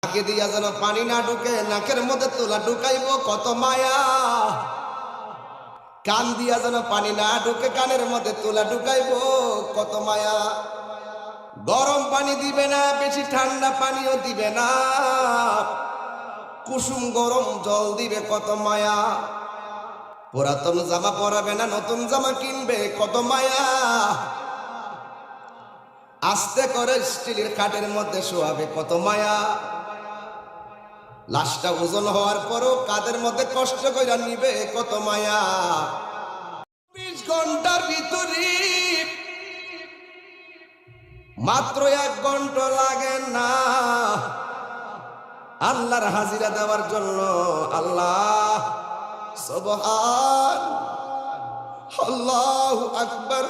নাকে দিয়া যেন পানি না ঢুকে, নাকের মধ্যে তুলা ঢুকাইব কত মায়া। কান দিয়া যেন পানি না ঢুকে, কানের মধ্যে তুলা ঢুকাইব কত মায়া। গরম পানি দিবে না, বেশি ঠান্ডা পানিও দিবে না, কুসুম গরম জল দিবে কত মায়া। পুরাতন জামা পরাবে না, নতুন জামা কিনবে কত মায়া। আস্তে করে স্টিলের খাটের মধ্যে শোয়াবে কত মায়া। লাশটা ওজন হওয়ার পরও কাদের মধ্যে কষ্ট করে নিবে কত মায়া। ২০ ঘন্টার ভিতরে মাত্র ১ ঘন্টা লাগে না আল্লাহর হাজিরা দেওয়ার জন্য। আল্লাহ সুবহান, আল্লাহু আকবার,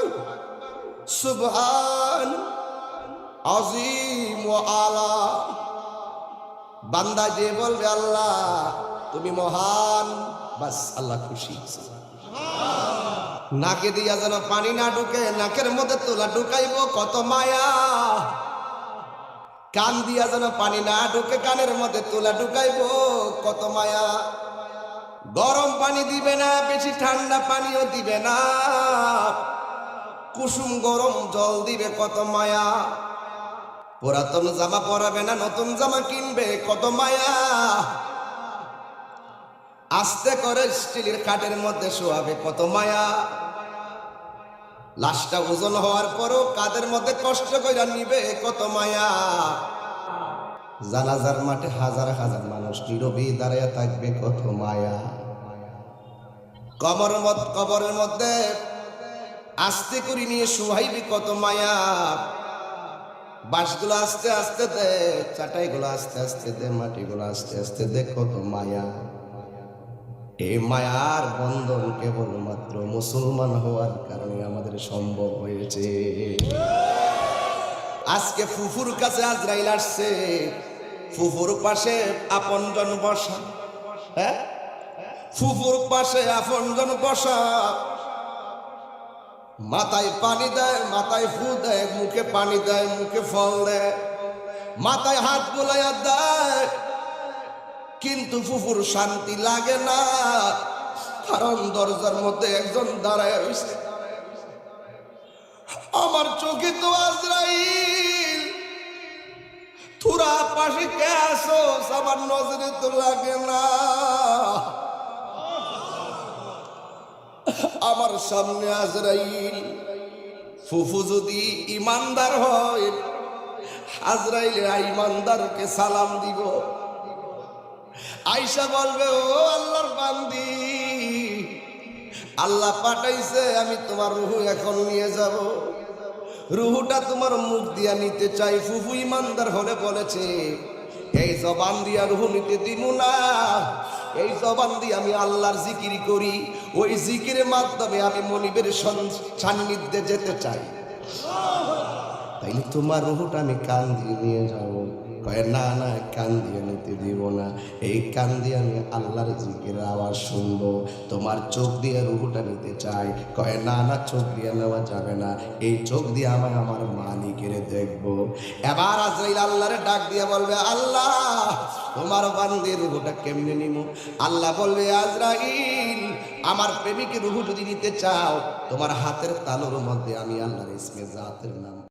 সুবহান আজিম ওয়া আলা। বান্দা যে বলবে আল্লাহ তুমি মহান, বাস আল্লাহ খুশি। নাকে দিয়া যেন পানি না ঢুকে, নাকের মধ্যে তুলা ঢুকাইব কত মায়া। কান দিয়া যেন পানি না ঢুকে, কানের মধ্যে তুলা ঢুকাইব কত মায়া। গরম পানি দিবে না, বেশি ঠান্ডা পানিও দিবে না, কুসুম গরম জল দিবে কত মায়া। পুরাতন জামা পরাবে না, নতুন জামা কিনবে কত মায়া। আস্তে করে স্টিলের খাটের মধ্যে শোয়াবে কত মায়া। লাশটা ওজন হওয়ার পরও কাদের মধ্যে কষ্ট করে নিবে কত মায়া। জানাজার মাঠে হাজার হাজার মানুষ নীরবে দাঁড়িয়ে থাকবে কত মায়া। কবরের মধ্যে আস্তে করে নিয়ে শোয়াইবে কত মায়া। বাঁশগুলো আস্তে আস্তে দে, চাটাইগুলো আস্তে আস্তে দে, মাটিগুলো আস্তে আস্তে দে, কত মায়া। এই মায়ার বন্ধন কেবলমাত্র মুসলমান হওয়ার কারণে আমাদের সম্ভব হয়েছে। আজকে ফুফুর কাছে আজরাইল আসছে, ফুফুর পাশে আপনজন বসা। হ্যাঁ, ফুফুর পাশে আপনজন বসা, মাথায় পানি দেয়, মাথায় ফু দেয়, মুখে পানি দেয়, মুখে ফল দেয়, মাথায় হাত বুলাইয়া দেয়, কিন্তু ফুফুর শান্তি লাগে না, কারণ দরজার মধ্যে একজন দাঁড়ায় রয়েছে। আমার চোখে তো আজরাইল, তোরা পাশে কে আসো, আমার নজরে তো লাগে না। আমার সামনে আজরাইল। ফুফু যদি ইমানদার হয়, আজরাইল ইমানদারকে সালাম দিব। আয়েশা বলবে, ও আল্লাহর বান্দি, আল্লাহ পাঠাইছে, আমি তোমার রুহু এখন নিয়ে যাব, রুহুটা তোমার মুখ দিয়া নিতে চাই। ফুফু ইমানদার হলে বলেছে, এই জবান দিয়া রুহু নিতে দিব না, এই জবান দিয়ে আমি আল্লাহর জিকির করি, ওই জিকিরের মাধ্যমে আমি মনিবের সান্নিধ্যে যেতে চাই। তাইলে তোমার রুহুটা আমি কান দিয়ে নিয়ে যাবো। কয় না না, কান দিয়ে নিতে দিব না, এই কান দিয়ে আমি আল্লাহর জিকিরের আওয়াজ শুনবো। তোমার চোখ দিয়ে রুহুটা নিতে চাই। কয় না না, চোখ দিয়ে নেওয়া যাবে না, এই চোখ দিয়ে আমি আমার মালিকের দেখবো। এবার আজরাইল আল্লাহরে ডাক দিয়ে বলবে, আল্লাহ তোমার বান্দির রুহুটা কেমনে নিব? আল্লাহ বলবে, আজরাইল আমার প্রেমিকের রুহু যদি নিতে চাও, তোমার হাতের তালুর মধ্যে আমি আল্লাহর ইসমে জাতের নাম